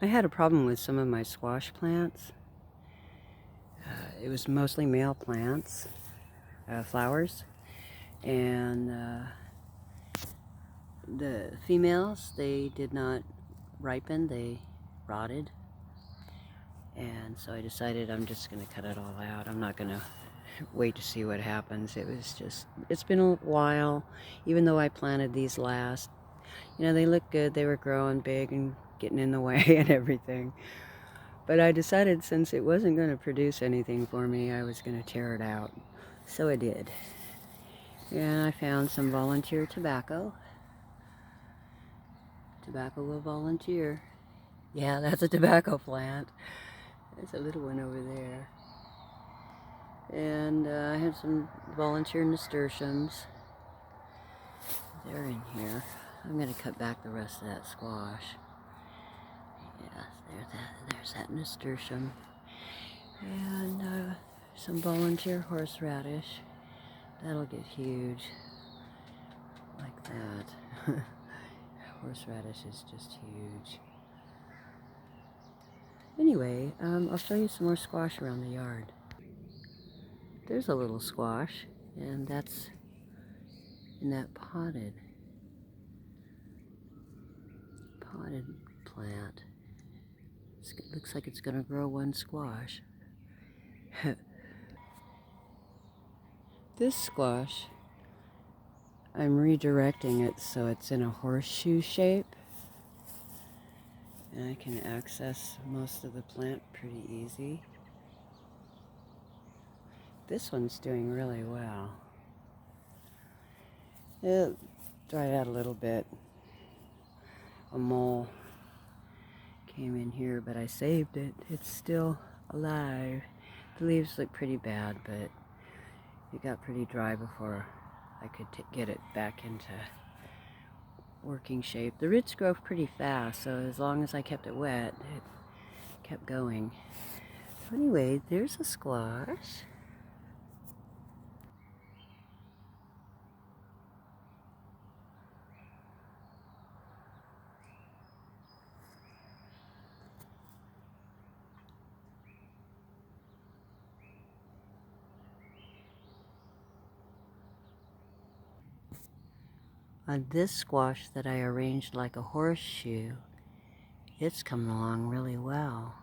I had a problem with some of my squash plants. It was mostly male plants, flowers, and the females, they did not ripen, they rotted. And so I decided I'm just going to cut it all out. I'm not going to wait to see what happens. It's been a while, even though I planted these last. You know, they look good, they were growing big and getting in the way and everything. But I decided since it wasn't going to produce anything for me, I was going to tear it out. So I did. And I found some volunteer tobacco. Tobacco will volunteer. Yeah, that's a tobacco plant. There's a little one over there. And I have some volunteer nasturtiums. They're in here. I'm going to cut back the rest of that squash. Yeah, there's that nasturtium. And some volunteer horseradish. That'll get huge. Like that. Horseradish is just huge. Anyway, I'll show you some more squash around the yard. There's a little squash, and that's in that potted plant. It looks like it's going to grow one squash. This squash, I'm redirecting it so it's in a horseshoe shape. And I can access most of the plant pretty easy. This one's doing really well. It dried out a little bit. A mole came in here, but I saved it. It's still alive. The leaves look pretty bad, but it got pretty dry before I could get it back into working shape. The roots grow pretty fast, so as long as I kept it wet, it kept going. So anyway, there's a squash. On this squash that I arranged like a horseshoe, it's come along really well.